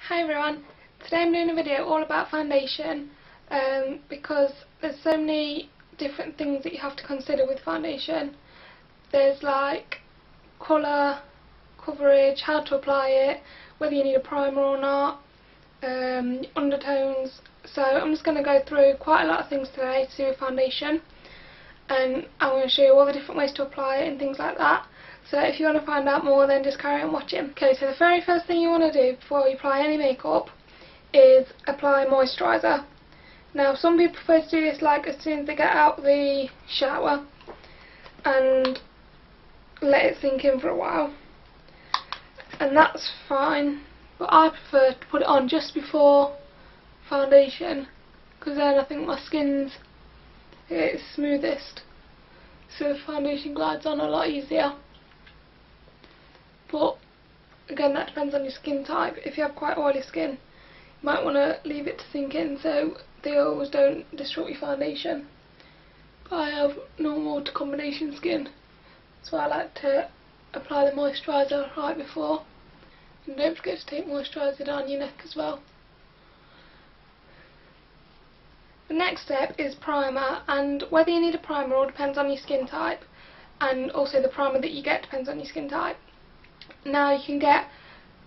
Hi everyone, today I'm doing a video all about foundation because there's so many different things that you have to consider with foundation. There's like colour, coverage, how to apply it, whether you need a primer or not, undertones. So I'm just going to go through quite a lot of things today to do with foundation, and I'm going to show you all the different ways to apply it and things like that. So if you want to find out more, then just carry on watching. Okay, so the very first thing you want to do before you apply any makeup is apply moisturiser. Now some people prefer to do this like as soon as they get out of the shower and let it sink in for a while, and that's fine, but I prefer to put it on just before foundation because then I think my skin's its smoothest, so the foundation glides on a lot easier. But again, that depends on your skin type. If you have quite oily skin, you might want to leave it to sink in so the oils don't disrupt your foundation. But I have normal to combination skin, so I like to apply the moisturiser right before. And don't forget to take moisturiser down your neck as well. The next step is primer, and whether you need a primer all depends on your skin type, and also the primer that you get depends on your skin type. Now you can get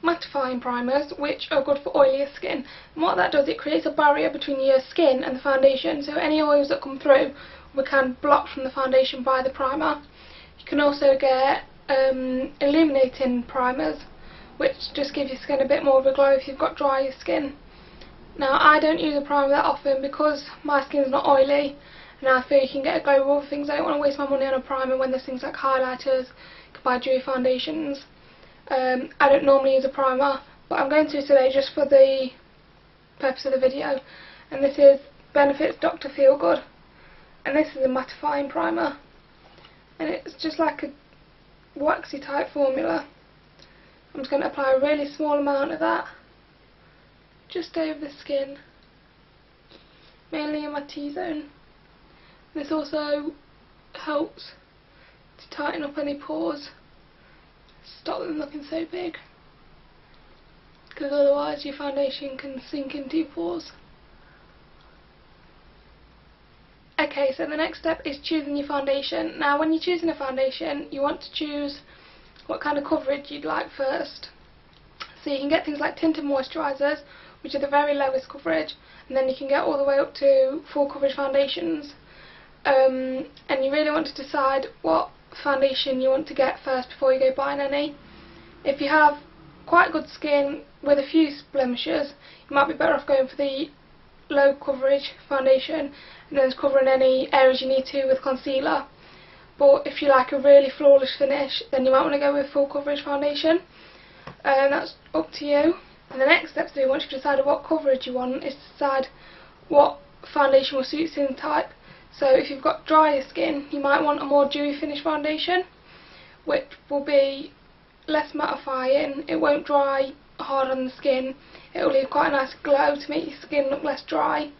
mattifying primers which are good for oilier skin, and what that does, it creates a barrier between your skin and the foundation, so any oils that come through will be kind of blocked from the foundation by the primer. You can also get illuminating primers which just give your skin a bit more of a glow if you've got drier skin. Now I don't use a primer that often because my skin's not oily and I feel you can get a glow with other things. I don't want to waste my money on a primer when there's things like highlighters, you can buy dewy foundations. I don't normally use a primer, but I'm going to today just for the purpose of the video, and this is Benefit's Dr. Feelgood, and this is a mattifying primer, and it's just like a waxy type formula. I'm just going to apply a really small amount of that just over the skin, mainly in my T-zone. This also helps to tighten up any pores, stop them looking so big, because otherwise your foundation can sink into your pores. Okay, so the next step is choosing your foundation. Now when you're choosing a foundation, you want to choose what kind of coverage you'd like first. So you can get things like tinted moisturisers, which are the very lowest coverage, and then you can get all the way up to full coverage foundations. And you really want to decide what foundation you want to get first before you go buying any. If you have quite good skin with a few blemishes, you might be better off going for the low coverage foundation and then covering any areas you need to with concealer. But if you like a really flawless finish, then you might want to go with full coverage foundation, and that's up to you. And the next step to do once you've decided what coverage you want is to decide what foundation will suit your skin type. So if you've got drier skin, you might want a more dewy finish foundation, which will be less mattifying. It won't dry hard on the skin, it will leave quite a nice glow to make your skin look less dry.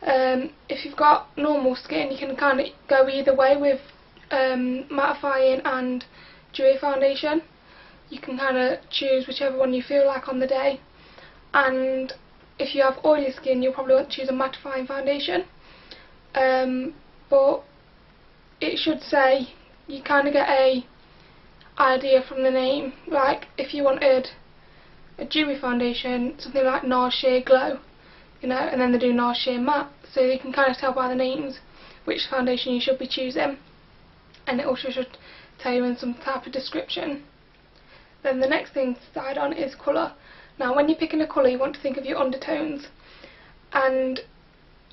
If you've got normal skin, you can kind of go either way with mattifying and dewy foundation. You can kind of choose whichever one you feel like on the day, and if you have oily skin you'll probably want to choose a mattifying foundation. But it should say, you kind of get a idea from the name, like if you wanted a dewy foundation, something like NARS Sheer Glow, you know, and then they do NARS Sheer Matte, so you can kind of tell by the names which foundation you should be choosing, and it also should tell you in some type of description. Then the next thing to decide on is colour. Now when you're picking a colour you want to think of your undertones, and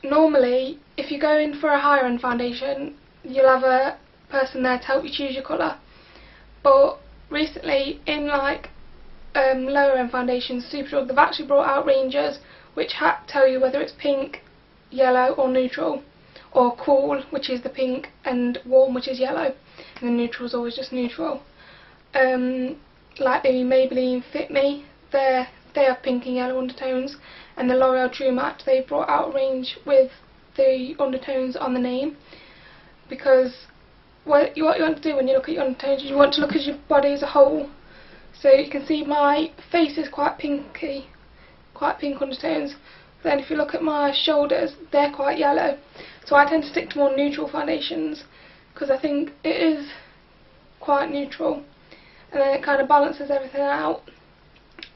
normally if you go in for a higher end foundation you'll have a person there to help you choose your colour, but recently in like lower end foundations, Superdrug, they've actually brought out ranges which tell you whether it's pink, yellow or neutral, or cool, which is the pink, and warm, which is yellow, and then neutral is always just neutral. Like the Maybelline Fit Me, they have pink and yellow undertones, and the L'Oreal True Matte, they brought out a range with the undertones on the name, because what you want to do when you look at your undertones is you want to look at your body as a whole. So you can see my face is quite pinky, quite pink undertones. Then if you look at my shoulders, they're quite yellow. So I tend to stick to more neutral foundations because I think it is quite neutral, and then it kind of balances everything out,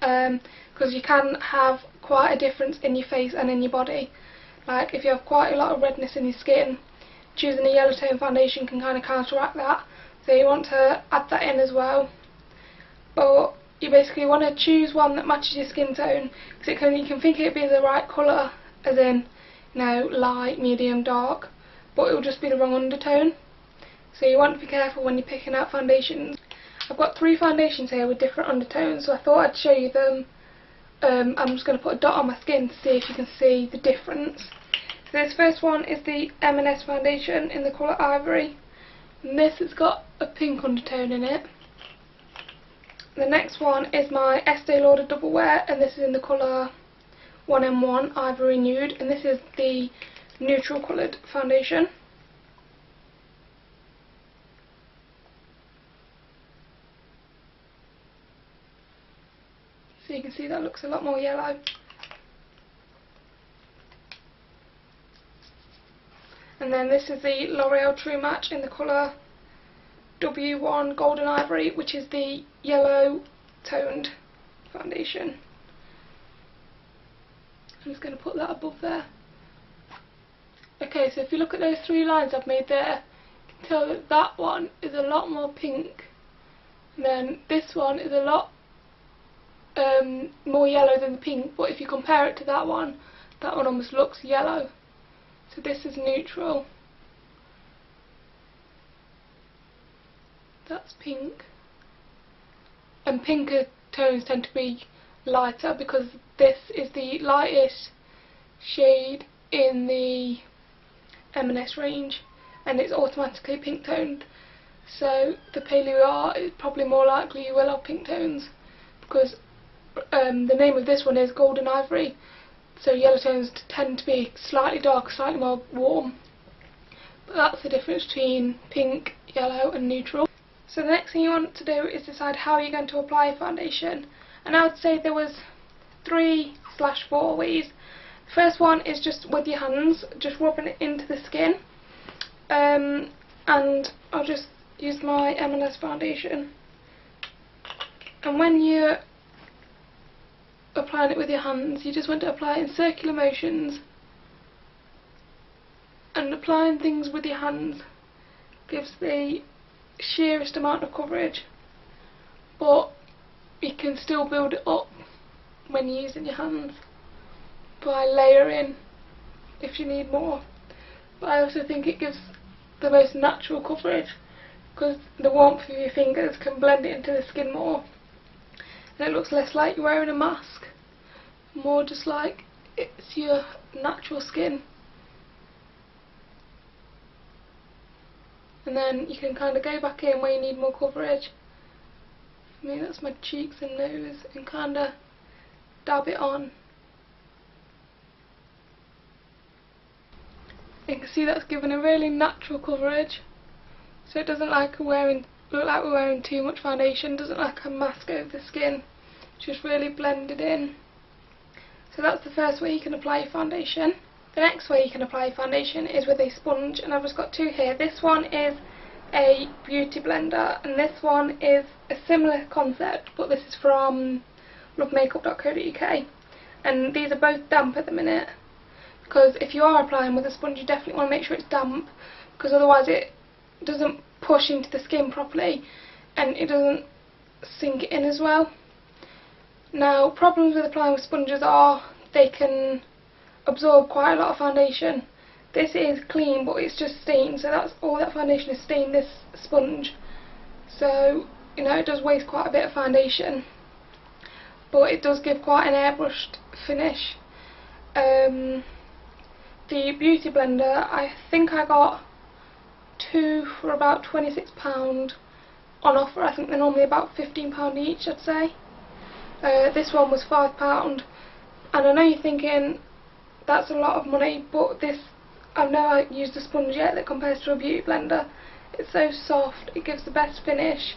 because you can have quite a difference in your face and in your body. Like if you have quite a lot of redness in your skin, choosing a yellow tone foundation can kind of counteract that, so you want to add that in as well. But you basically want to choose one that matches your skin tone, because you can think it'd be the right colour, as in, you know, light, medium, dark, but it will just be the wrong undertone. So you want to be careful when you're picking out foundations. I've got 3 foundations here with different undertones, so I thought I'd show you them. I'm just going to put a dot on my skin to see if you can see the difference. So this first one is the M&S foundation in the colour Ivory, and this has got a pink undertone in it. The next one is my Estee Lauder Double Wear, and this is in the colour 1M1 Ivory Nude, and this is the neutral coloured foundation. So you can see that looks a lot more yellow. And then this is the L'Oreal True Match in the colour W1 Golden Ivory, which is the yellow toned foundation. I'm just going to put that above there. Okay, so if you look at those 3 lines I've made there, you can tell that that one is a lot more pink, and then this one is a lot more yellow than the pink, but if you compare it to that one almost looks yellow. So this is neutral. That's pink. And pinker tones tend to be lighter because this is the lightest shade in the M&S range, and it's automatically pink toned. So the paler you are, it's probably more likely you will have pink tones, because the name of this one is Golden Ivory, so yellow tones tend to be slightly darker, slightly more warm. But that's the difference between pink, yellow and neutral. So the next thing you want to do is decide how you're going to apply a foundation, and I would say there was 3/4 ways. The first one is just with your hands, just rubbing it into the skin, and I'll just use my M&S foundation, and when you're applying it with your hands, you just want to apply it in circular motions, and applying things with your hands gives the sheerest amount of coverage, but you can still build it up when you're using your hands by layering if you need more. But I also think it gives the most natural coverage, because the warmth of your fingers can blend it into the skin more, and it looks less like you're wearing a mask, more just like it's your natural skin. And then you can kind of go back in where you need more coverage. For me, that's my cheeks and nose, and kind of dab it on. You can see that's given a really natural coverage, so it doesn't look like we're wearing too much foundation, doesn't look like a mask over the skin, it's just really blended in. So that's the first way you can apply your foundation. The next way you can apply your foundation is with a sponge, and I've just got 2 here. This one is a beauty blender, and this one is a similar concept, but this is from lovemakeup.co.uk, and these are both damp at the minute, because if you are applying with a sponge you definitely want to make sure it's damp, because otherwise it doesn't push into the skin properly and it doesn't sink it in as well. Now, problems with applying with sponges are they can absorb quite a lot of foundation. This is clean, but it's just stained, so that's all that foundation is stained, this sponge. So, you know, it does waste quite a bit of foundation, but it does give quite an airbrushed finish. The beauty blender, I think I got 2 for about £26 on offer. I think they're normally about £15 each, I'd say. This one was £5, and I know you're thinking that's a lot of money, but this, I've never used a sponge yet that compares to a beauty blender. It's so soft, it gives the best finish,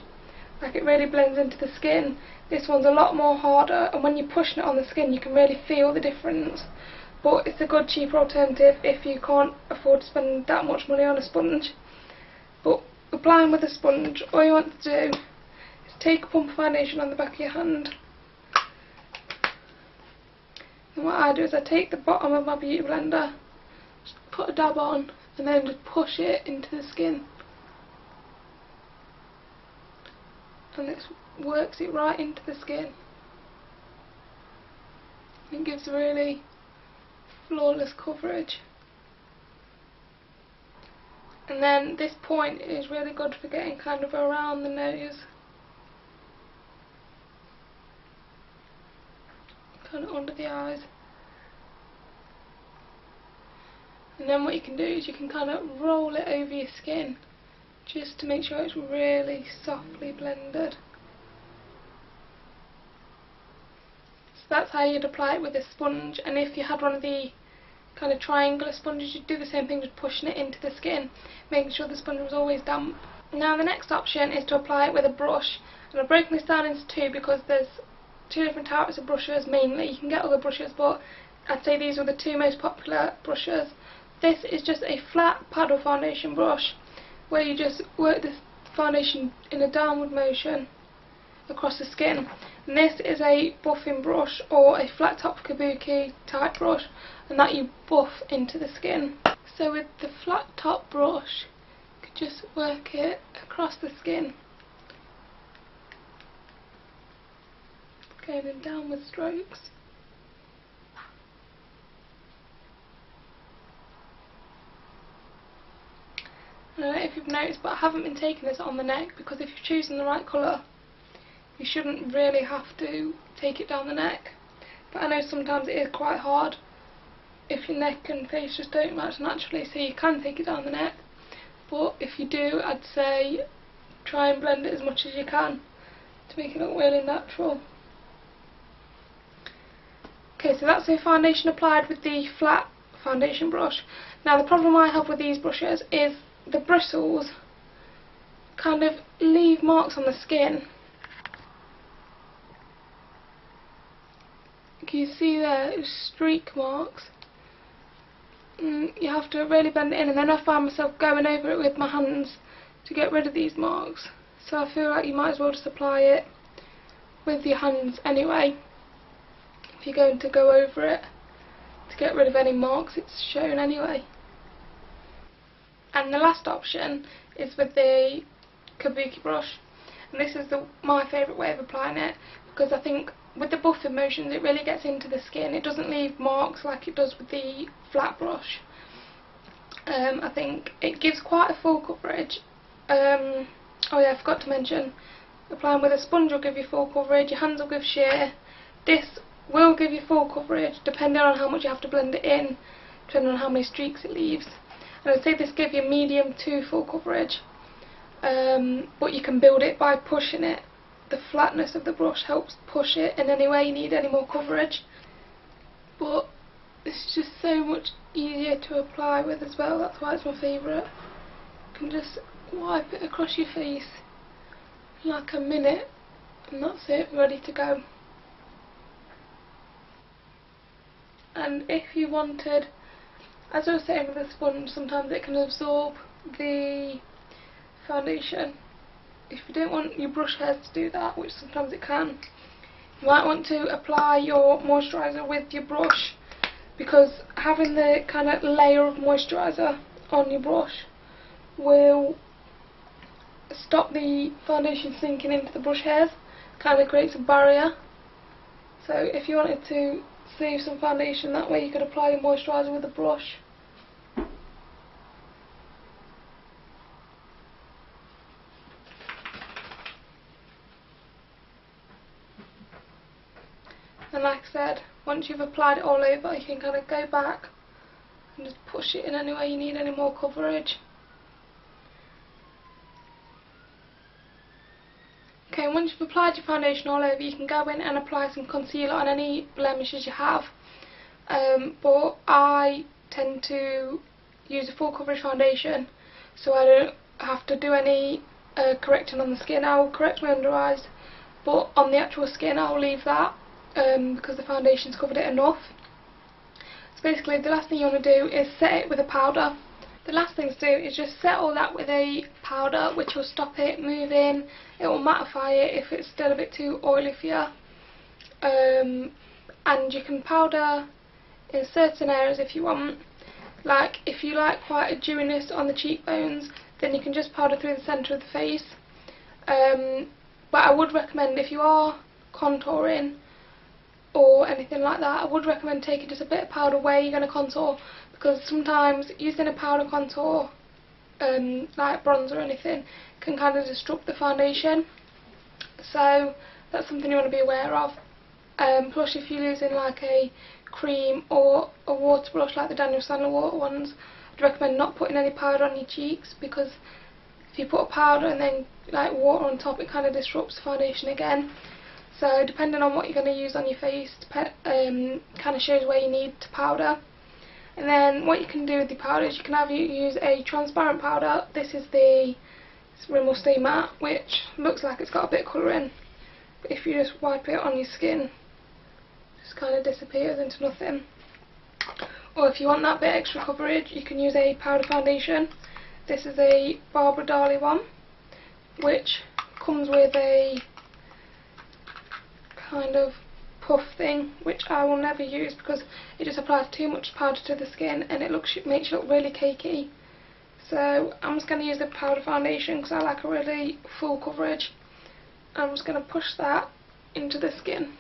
like it really blends into the skin. This one's a lot more harder, and when you're pushing it on the skin you can really feel the difference. But it's a good cheaper alternative if you can't afford to spend that much money on a sponge. But applying with a sponge, all you want to do is take a pump of foundation on the back of your hand. And what I do is I take the bottom of my beauty blender, just put a dab on, and then just push it into the skin. And this works it right into the skin. It gives really flawless coverage. And then this point is really good for getting kind of around the nose, kind of under the eyes. And then what you can do is you can kind of roll it over your skin just to make sure it's really softly blended. So that's how you'd apply it with a sponge, and if you had one of the kind of triangular sponges you'd do the same thing, just pushing it into the skin, making sure the sponge was always damp. Now the next option is to apply it with a brush, and I've broken this down into two because there's two different types of brushes mainly. You can get other brushes, but I'd say these are the two most popular brushes. This is just a flat paddle foundation brush where you just work the foundation in a downward motion across the skin. And this is a buffing brush or a flat top kabuki type brush, and that you buff into the skin. So with the flat top brush, you could just work it across the skin, going in downward strokes. I don't know if you've noticed, but I haven't been taking this on the neck, because if you're choosing the right colour you shouldn't really have to take it down the neck. But I know sometimes it is quite hard if your neck and face just don't match naturally, so you can take it down the neck. But if you do, I'd say try and blend it as much as you can to make it look really natural. Okay, so that's the foundation applied with the flat foundation brush. Now the problem I have with these brushes is the bristles kind of leave marks on the skin. You see there, streak marks. You have to really blend it in, and then I find myself going over it with my hands to get rid of these marks. So I feel like you might as well just apply it with your hands anyway, if you're going to go over it, to get rid of any marks it's shown anyway. And the last option is with the kabuki brush, and this is my favourite way of applying it, because I think with the buffing motions it really gets into the skin. It doesn't leave marks like it does with the flat brush. I think it gives quite a full coverage. Oh yeah, I forgot to mention, applying with a sponge will give you full coverage, your hands will give sheer. This will give you full coverage depending on how much you have to blend it in, depending on how many streaks it leaves. And I'd say this gives you medium to full coverage, but you can build it by pushing it. The flatness of the brush helps push it in any way you need any more coverage. But it's just so much easier to apply with as well, that's why it's my favourite. You can just wipe it across your face in like a minute and that's it, ready to go. And if you wanted, as I was saying with the sponge, sometimes it can absorb the foundation. If you don't want your brush hairs to do that, which sometimes it can, you might want to apply your moisturiser with your brush, because having the kind of layer of moisturiser on your brush will stop the foundation sinking into the brush hairs, kind of creates a barrier. So if you wanted to save some foundation that way, you could apply your moisturiser with a brush. And like I said, once you've applied it all over, you can kind of go back and just push it in any way you need any more coverage. Okay, once you've applied your foundation all over, you can go in and apply some concealer on any blemishes you have. But I tend to use a full coverage foundation, so I don't have to do any correcting on the skin. I'll correct my under eyes but on the actual skin I'll leave that because the foundation's covered it enough. So basically the last thing you want to do is set it with a powder. The last thing to do is just set all that with a powder, which will stop it moving, it will mattify it if it's still a bit too oily for you. And you can powder in certain areas if you want. Like if you like quite a dewiness on the cheekbones, then you can just powder through the centre of the face. But I would recommend, if you are contouring or anything like that, I would recommend taking just a bit of powder where you're going to contour, because sometimes using a powder contour, like bronzer or anything, can kind of disrupt the foundation. So that's something you want to be aware of. Plus if you're using like a cream or a water brush like the Daniel Sandler water ones, I'd recommend not putting any powder on your cheeks, because if you put a powder and then like water on top, it kind of disrupts the foundation again. So depending on what you're going to use on your face, kind of shows where you need to powder. And then what you can do with the powder is you can either use a transparent powder. This is the Rimmel Stay Matte, which looks like it's got a bit of colour in, but if you just wipe it on your skin, it just kind of disappears into nothing. Or if you want that bit extra coverage, you can use a powder foundation. This is a Barbara Darley one, which comes with a kind of puff thing, which I will never use because it just applies too much powder to the skin and it makes you look really cakey. So I'm just going to use the powder foundation because I like a really full coverage. I'm just going to push that into the skin,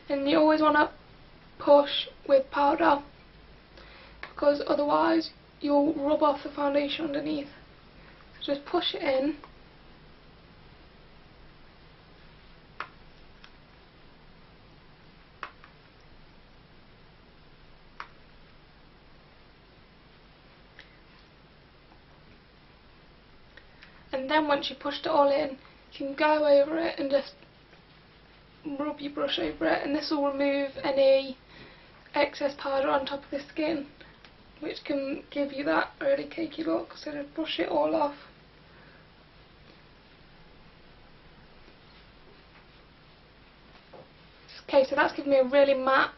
and you always want to push with powder because otherwise you'll rub off the foundation underneath. So just push it in. And then once you've pushed it all in, you can go over it and just rub your brush over it, and this will remove any excess powder on top of the skin, which can give you that really cakey look. So just brush it all off. Okay, so that's given me a really matte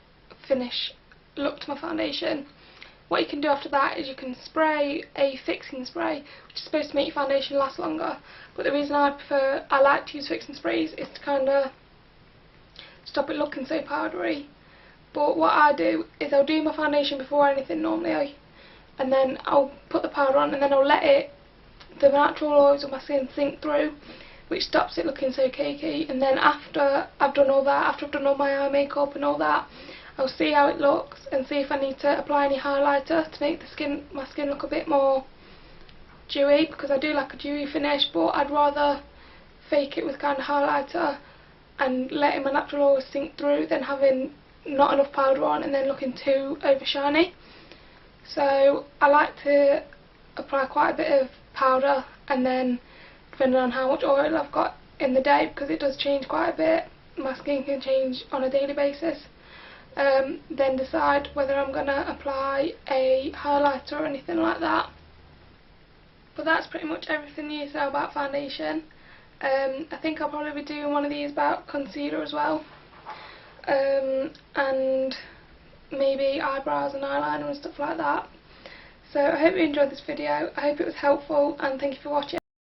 finish look to my foundation. What you can do after that is you can spray a fixing spray, which is supposed to make your foundation last longer. But the reason I like to use fixing sprays is to kind of stop it looking so powdery. But what I do is I'll do my foundation before anything normally, and then I'll put the powder on, and then I'll let the natural oils of my skin sink through, which stops it looking so cakey. And then after I've done all that, after I've done all my eye makeup and all that, I'll see how it looks and see if I need to apply any highlighter to make my skin look a bit more dewy, because I do like a dewy finish, but I'd rather fake it with kind of highlighter and letting my natural oils sink through than having not enough powder on and then looking too over shiny. So I like to apply quite a bit of powder, and then depending on how much oil I've got in the day, because it does change quite a bit, my skin can change on a daily basis, then decide whether I'm going to apply a highlighter or anything like that. But that's pretty much everything you need to know about foundation. I think I'll probably be doing one of these about concealer as well, and maybe eyebrows and eyeliner and stuff like that. So I hope you enjoyed this video, I hope it was helpful, and thank you for watching.